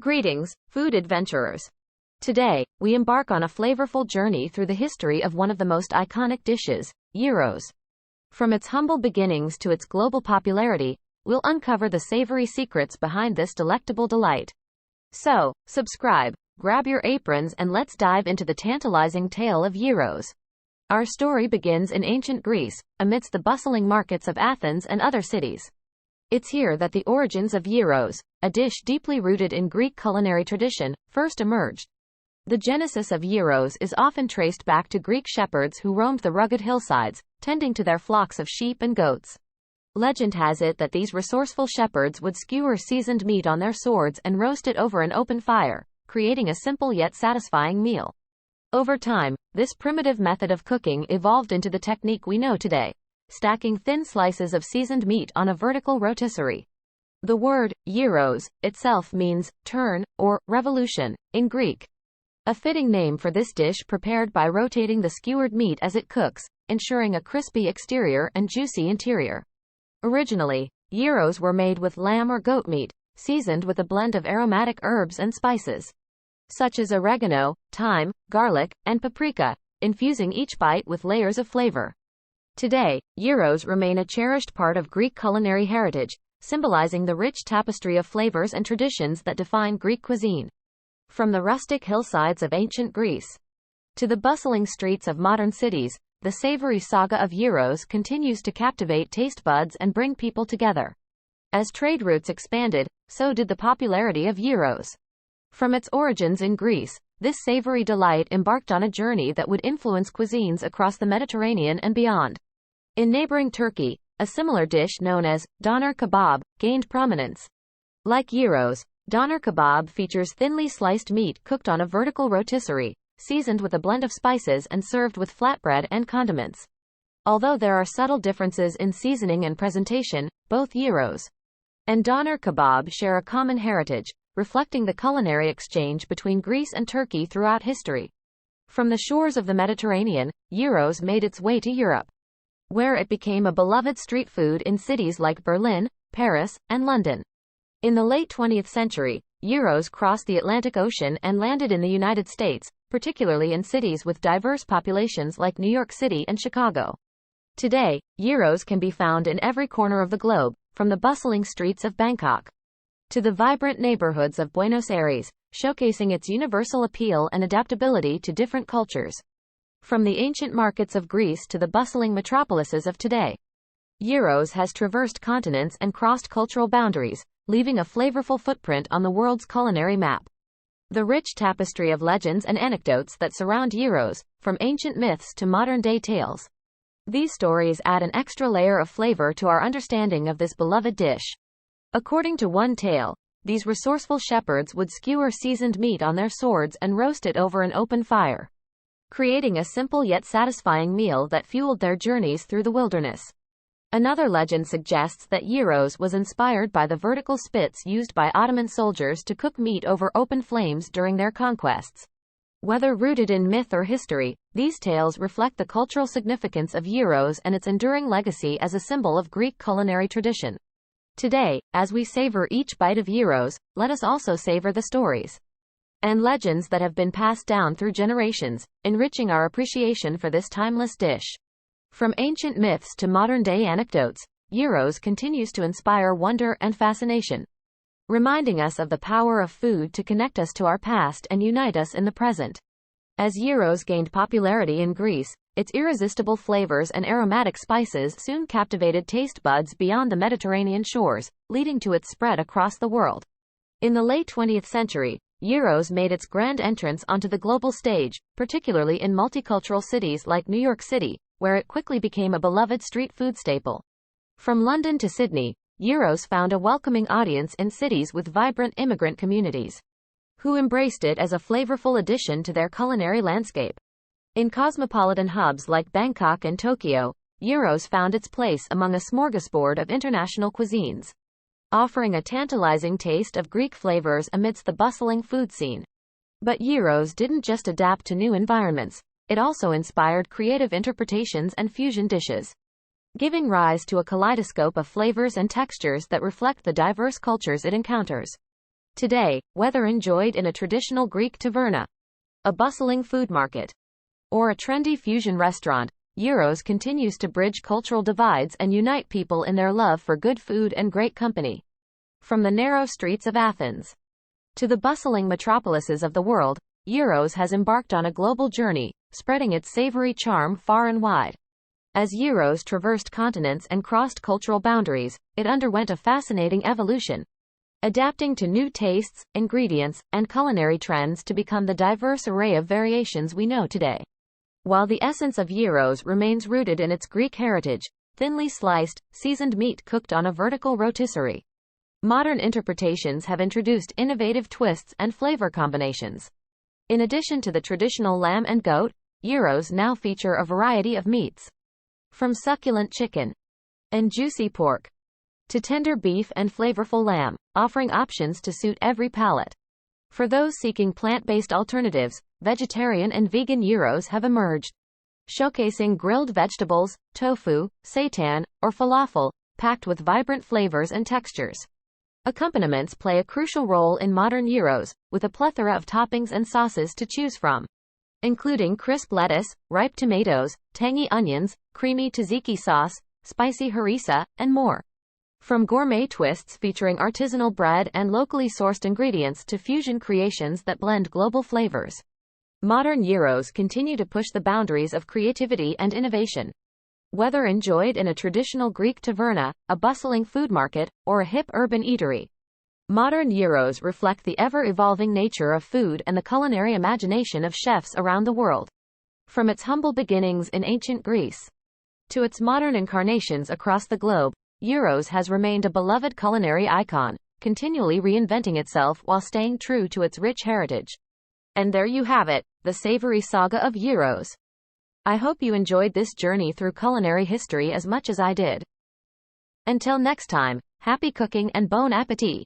Greetings, food adventurers. Today, we embark on a flavorful journey through the history of one of the most iconic dishes, gyros. From its humble beginnings to its global popularity, we'll uncover the savory secrets behind this delectable delight. So, subscribe, grab your aprons, and let's dive into the tantalizing tale of gyros. Our story begins in ancient Greece, amidst the bustling markets of Athens and other cities. It's here that the origins of gyros, a dish deeply rooted in Greek culinary tradition, first emerged. The genesis of gyros is often traced back to Greek shepherds who roamed the rugged hillsides, tending to their flocks of sheep and goats. Legend has it that these resourceful shepherds would skewer seasoned meat on their swords and roast it over an open fire, creating a simple yet satisfying meal. Over time, this primitive method of cooking evolved into the technique we know today, stacking thin slices of seasoned meat on a vertical rotisserie. The word, gyros, itself means turn, or revolution, in Greek. A fitting name for this dish prepared by rotating the skewered meat as it cooks, ensuring a crispy exterior and juicy interior. Originally, gyros were made with lamb or goat meat, seasoned with a blend of aromatic herbs and spices, such as oregano, thyme, garlic, and paprika, infusing each bite with layers of flavor. Today, gyros remain a cherished part of Greek culinary heritage, symbolizing the rich tapestry of flavors and traditions that define Greek cuisine. From the rustic hillsides of ancient Greece to the bustling streets of modern cities, the savory saga of gyros continues to captivate taste buds and bring people together. As trade routes expanded, so did the popularity of gyros. From its origins in Greece, this savory delight embarked on a journey that would influence cuisines across the Mediterranean and beyond. In neighboring Turkey, a similar dish known as doner kebab gained prominence. Like gyros, doner kebab features thinly sliced meat cooked on a vertical rotisserie, seasoned with a blend of spices and served with flatbread and condiments. Although there are subtle differences in seasoning and presentation, both gyros and doner kebab share a common heritage, reflecting the culinary exchange between Greece and Turkey throughout history. From the shores of the Mediterranean, gyros made its way to Europe, where it became a beloved street food in cities like Berlin, Paris, and London. In the late 20th century, gyros crossed the Atlantic Ocean and landed in the United States, particularly in cities with diverse populations like New York City and Chicago. Today, gyros can be found in every corner of the globe, from the bustling streets of Bangkok to the vibrant neighborhoods of Buenos Aires, showcasing its universal appeal and adaptability to different cultures. From the ancient markets of Greece to the bustling metropolises of today, gyros has traversed continents and crossed cultural boundaries, leaving a flavorful footprint on the world's culinary map. The rich tapestry of legends and anecdotes that surround gyros, from ancient myths to modern-day tales. These stories add an extra layer of flavor to our understanding of this beloved dish. According to one tale, these resourceful shepherds would skewer seasoned meat on their swords and roast it over an open fire, creating a simple yet satisfying meal that fueled their journeys through the wilderness. Another legend suggests that gyros was inspired by the vertical spits used by Ottoman soldiers to cook meat over open flames during their conquests. Whether rooted in myth or history, these tales reflect the cultural significance of gyros and its enduring legacy as a symbol of Greek culinary tradition. Today, as we savor each bite of gyros, let us also savor the stories and legends that have been passed down through generations, enriching our appreciation for this timeless dish. From ancient myths to modern-day anecdotes, gyros continues to inspire wonder and fascination, reminding us of the power of food to connect us to our past and unite us in the present. As gyros gained popularity in Greece, its irresistible flavors and aromatic spices soon captivated taste buds beyond the Mediterranean shores, leading to its spread across the world. In the late 20th century, gyros made its grand entrance onto the global stage, particularly in multicultural cities like New York City, where it quickly became a beloved street food staple. From London to Sydney, gyros found a welcoming audience in cities with vibrant immigrant communities, who embraced it as a flavorful addition to their culinary landscape. In cosmopolitan hubs like Bangkok and Tokyo, gyros found its place among a smorgasbord of international cuisines, offering a tantalizing taste of Greek flavors amidst the bustling food scene. But gyros didn't just adapt to new environments, it also inspired creative interpretations and fusion dishes, giving rise to a kaleidoscope of flavors and textures that reflect the diverse cultures it encounters. Today, whether enjoyed in a traditional Greek taverna, a bustling food market, or a trendy fusion restaurant, Gyros continues to bridge cultural divides and unite people in their love for good food and great company. From the narrow streets of Athens to the bustling metropolises of the world, Gyros has embarked on a global journey, spreading its savory charm far and wide. As Gyros traversed continents and crossed cultural boundaries, it underwent a fascinating evolution, adapting to new tastes, ingredients, and culinary trends to become the diverse array of variations we know today. While the essence of gyros remains rooted in its Greek heritage, thinly sliced, seasoned meat cooked on a vertical rotisserie, modern interpretations have introduced innovative twists and flavor combinations. In addition to the traditional lamb and goat, gyros now feature a variety of meats, from succulent chicken and juicy pork to tender beef and flavorful lamb, offering options to suit every palate. For those seeking plant-based alternatives, vegetarian and vegan gyros have emerged, showcasing grilled vegetables, tofu, seitan, or falafel, packed with vibrant flavors and textures. Accompaniments play a crucial role in modern gyros, with a plethora of toppings and sauces to choose from, including crisp lettuce, ripe tomatoes, tangy onions, creamy tzatziki sauce, spicy harissa, and more. From gourmet twists featuring artisanal bread and locally sourced ingredients to fusion creations that blend global flavors, modern gyros continue to push the boundaries of creativity and innovation. Whether enjoyed in a traditional Greek taverna, a bustling food market, or a hip urban eatery, modern gyros reflect the ever-evolving nature of food and the culinary imagination of chefs around the world. From its humble beginnings in ancient Greece to its modern incarnations across the globe, gyros has remained a beloved culinary icon, continually reinventing itself while staying true to its rich heritage. And there you have it, the savory saga of gyros. I hope you enjoyed this journey through culinary history as much as I did. Until next time, happy cooking and bon appétit!